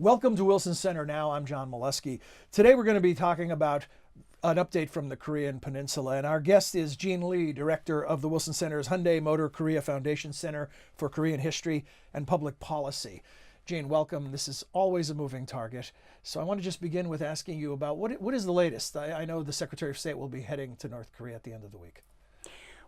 Welcome to Wilson Center Now. I'm John Molesky. Today we're going to be talking about an update from the Korean Peninsula, and our guest is Jean Lee, director of the Wilson Center's Hyundai Motor Korea Foundation Center for Korean History and Public Policy. Jean, welcome. This is always a moving target. So I want to just begin with asking you about what is the latest? I know the Secretary of State will be heading to North Korea at the end of the week.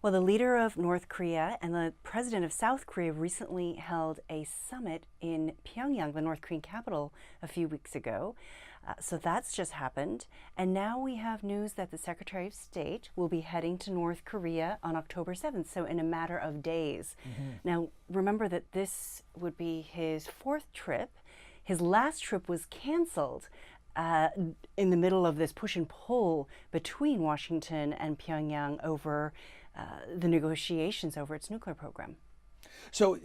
Well, the leader of North Korea and the president of South Korea recently held a summit in Pyongyang, the North Korean capital, a few weeks ago. So that's just happened. And now we have news that the Secretary of State will be heading to North Korea on October 7th, so in a matter of days. Now, remember that this would be his fourth trip. His last trip was canceled in the middle of this push and pull between Washington and Pyongyang over the negotiations over its nuclear program. So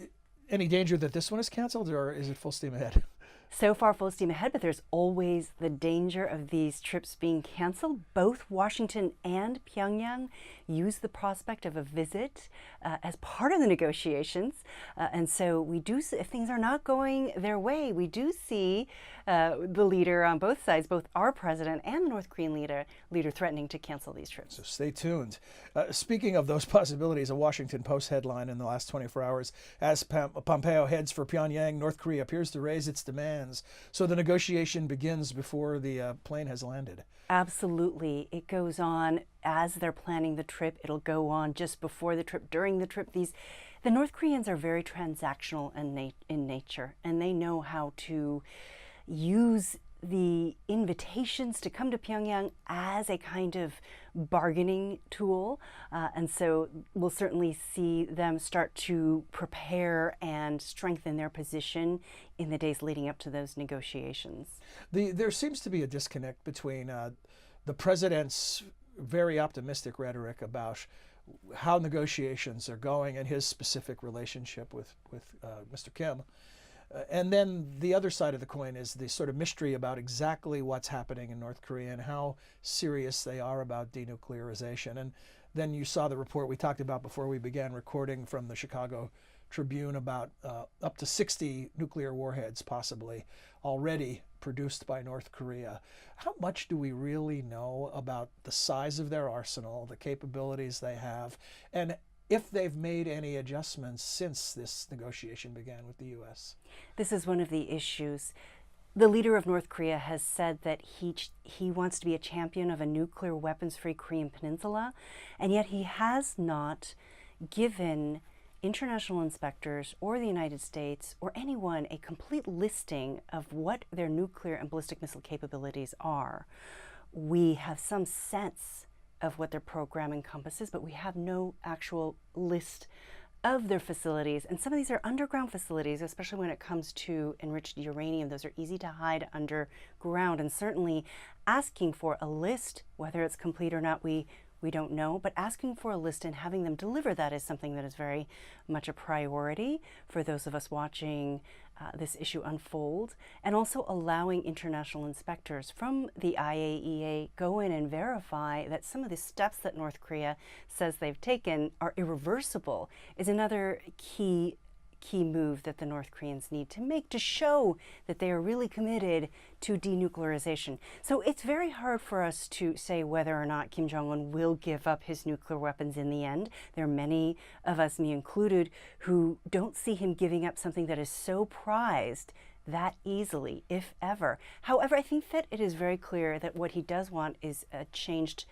any danger that this one is canceled, or is it full steam ahead? So far, full steam ahead, but there's always the danger of these trips being canceled. Both Washington and Pyongyang use the prospect of a visit as part of the negotiations. And so we do see, if things are not going their way, we do see the leader on both sides, both our president and the North Korean leader threatening to cancel these trips. So stay tuned. Speaking of those possibilities, a Washington Post headline in the last 24 hours, as Pompeo heads for Pyongyang, North Korea appears to raise its demands. So the negotiation begins before the plane has landed. Absolutely. It goes on as they're planning the trip. It'll go on just before the trip, during the trip. The North Koreans are very transactional in nature, and they know how to use the invitations to come to Pyongyang as a kind of bargaining tool. And so we'll certainly see them start to prepare and strengthen their position in the days leading up to those negotiations. There seems to be a disconnect between the president's very optimistic rhetoric about how negotiations are going and his specific relationship with Mr. Kim. And then the other side of the coin is the sort of mystery about exactly what's happening in North Korea and how serious they are about denuclearization. And then you saw the report we talked about before we began recording from the Chicago Tribune about up to 60 nuclear warheads possibly already produced by North Korea. How much do we really know about the size of their arsenal, the capabilities they have, and if they've made any adjustments since this negotiation began with the U.S.? This is one of the issues. The leader of North Korea has said that he wants to be a champion of a nuclear weapons-free Korean peninsula, and yet he has not given international inspectors or the United States or anyone a complete listing of what their nuclear and ballistic missile capabilities are. We have some sense of what their program encompasses, but we have no actual list of their facilities. And some of these are underground facilities, especially when it comes to enriched uranium. Those are easy to hide underground, and certainly asking for a list, whether it's complete or not, we don't know, but asking for a list and having them deliver that is something that is very much a priority for those of us watching this issue unfold, and also allowing international inspectors from the IAEA go in and verify that some of the steps that North Korea says they've taken are irreversible is another key move that the North Koreans need to make to show that they are really committed to denuclearization. So it's very hard for us to say whether or not Kim Jong-Un will give up his nuclear weapons in the end. There are many of us, me included, who don't see him giving up something that is so prized that easily, if ever. However, I think that it is very clear that what he does want is a changed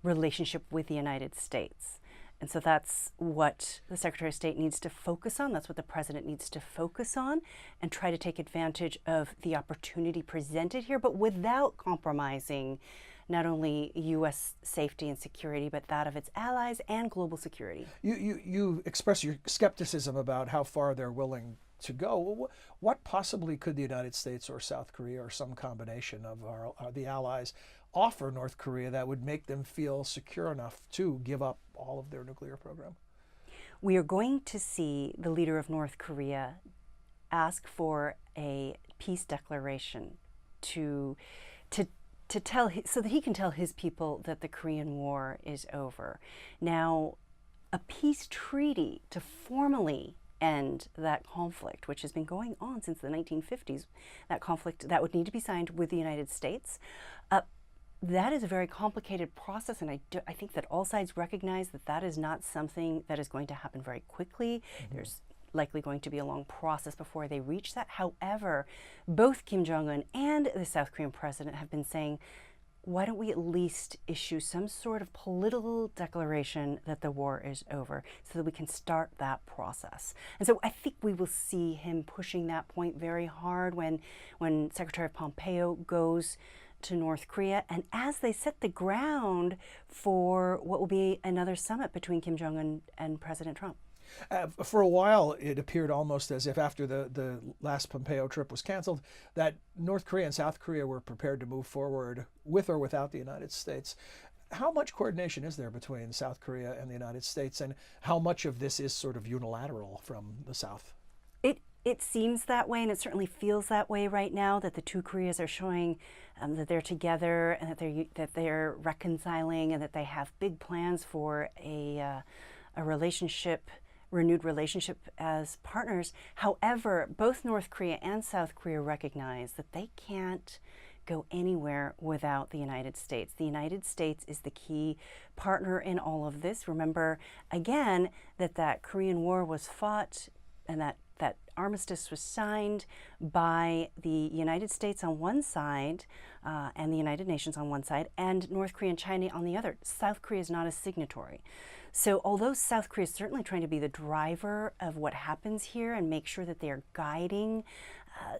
relationship with the United States. And so that's what the Secretary of State needs to focus on. That's what the President needs to focus on, and try to take advantage of the opportunity presented here, but without compromising not only U.S. safety and security, but that of its allies and global security. You express your skepticism about how far they're willing to go. What possibly could the United States or South Korea or some combination of the allies offer North Korea that would make them feel secure enough to give up all of their nuclear program? We are going to see the leader of North Korea ask for a peace declaration to tell so that he can tell his people that the Korean War is over. Now, a peace treaty to formally end that conflict, which has been going on since the 1950s, that conflict that would need to be signed with the United States. That is a very complicated process, and I think that all sides recognize that that is not something that is going to happen very quickly. There's likely going to be a long process before they reach that. However, both Kim Jong-un and the South Korean president have been saying, why don't we at least issue some sort of political declaration that the war is over so that we can start that process? And so I think we will see him pushing that point very hard when Secretary of Pompeo goes to North Korea, and as they set the ground for what will be another summit between Kim Jong-un and President Trump. For a while, it appeared almost as if after the last Pompeo trip was canceled, that North Korea and South Korea were prepared to move forward with or without the United States. How much coordination is there between South Korea and the United States, and how much of this is sort of unilateral from the South? It seems that way, and it certainly feels that way right now, that the two Koreas are showing that they're together and that they're reconciling, and that they have big plans for a relationship, renewed relationship as partners. However, both North Korea and South Korea recognize that they can't go anywhere without the United States. The United States is the key partner in all of this. Remember, again, that Korean War was fought and that armistice was signed by the United States on one side and the United Nations on one side, and North Korea and China on the other. South Korea is not a signatory. So although South Korea is certainly trying to be the driver of what happens here and make sure that they are guiding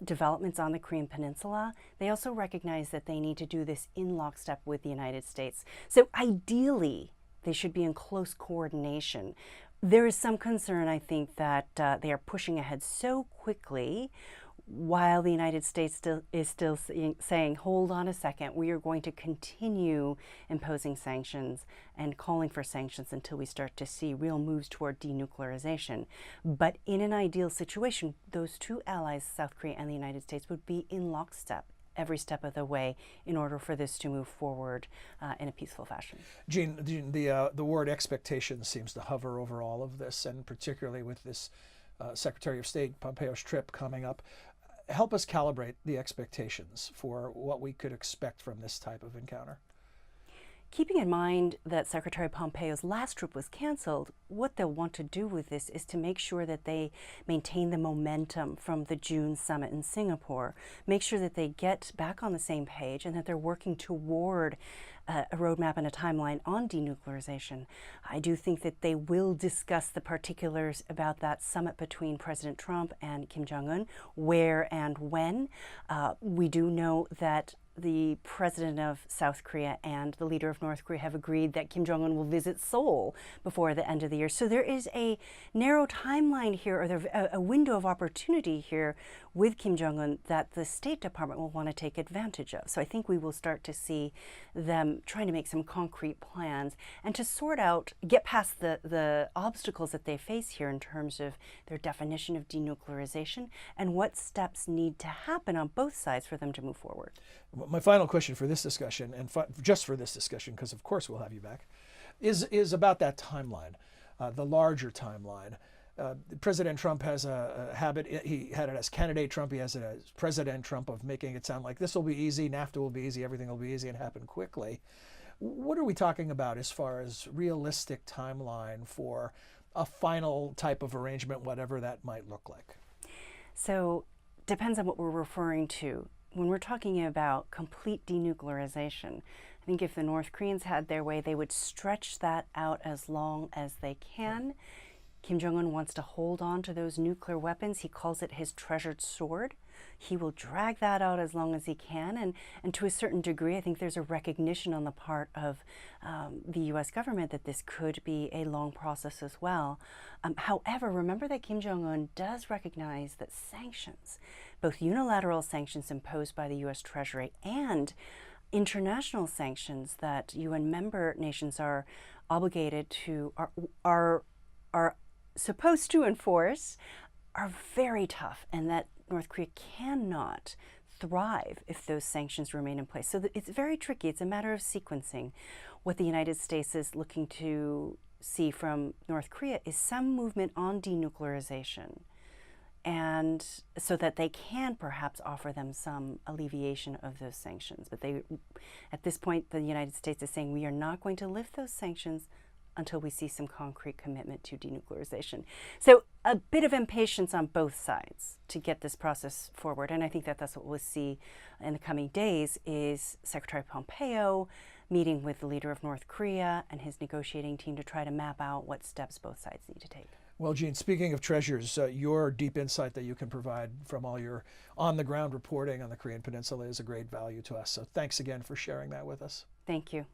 developments on the Korean Peninsula, they also recognize that they need to do this in lockstep with the United States. So ideally, they should be in close coordination. There is some concern, I think, that they are pushing ahead so quickly while the United States is still saying, hold on a second, we are going to continue imposing sanctions and calling for sanctions until we start to see real moves toward denuclearization. But in an ideal situation, those two allies, South Korea and the United States, would be in lockstep every step of the way in order for this to move forward in a peaceful fashion. Jean, the word expectation seems to hover over all of this, and particularly with this Secretary of State Pompeo's trip coming up. Help us calibrate the expectations for what we could expect from this type of encounter. Keeping in mind that Secretary Pompeo's last trip was canceled, what they'll want to do with this is to make sure that they maintain the momentum from the June summit in Singapore, make sure that they get back on the same page and that they're working toward a roadmap and a timeline on denuclearization. I do think that they will discuss the particulars about that summit between President Trump and Kim Jong-un, where and when. We do know that the president of South Korea and the leader of North Korea have agreed that Kim Jong-un will visit Seoul before the end of the year. So there is a narrow timeline here, or a window of opportunity here with Kim Jong-un that the State Department will want to take advantage of. So I think we will start to see them trying to make some concrete plans and to sort out, get past the obstacles that they face here in terms of their definition of denuclearization and what steps need to happen on both sides for them to move forward. My final question for this discussion, and just for this discussion, because of course we'll have you back, is about that timeline, the larger timeline. President Trump has a habit, he had it as candidate Trump, he has it as President Trump, of making it sound like this will be easy, NAFTA will be easy, everything will be easy and happen quickly. What are we talking about as far as realistic timeline for a final type of arrangement, whatever that might look like? So depends on what we're referring to. When we're talking about complete denuclearization, I think if the North Koreans had their way, they would stretch that out as long as they can. Kim Jong-un wants to hold on to those nuclear weapons. He calls it his treasured sword. He will drag that out as long as he can. And to a certain degree, I think there's a recognition on the part of the U.S. government that this could be a long process as well. However, remember that Kim Jong-un does recognize that sanctions, both unilateral sanctions imposed by the U.S. Treasury and international sanctions that UN member nations are obligated to, are supposed to enforce, are very tough, and that North Korea cannot thrive if those sanctions remain in place. So it's very tricky. It's a matter of sequencing. What the United States is looking to see from North Korea is some movement on denuclearization, and so that they can perhaps offer them some alleviation of those sanctions. But at this point, the United States is saying we are not going to lift those sanctions until we see some concrete commitment to denuclearization. So a bit of impatience on both sides to get this process forward. And I think that that's what we'll see in the coming days is Secretary Pompeo meeting with the leader of North Korea and his negotiating team to try to map out what steps both sides need to take. Well, Jean, speaking of treasures, your deep insight that you can provide from all your on-the-ground reporting on the Korean Peninsula is a great value to us. So thanks again for sharing that with us. Thank you.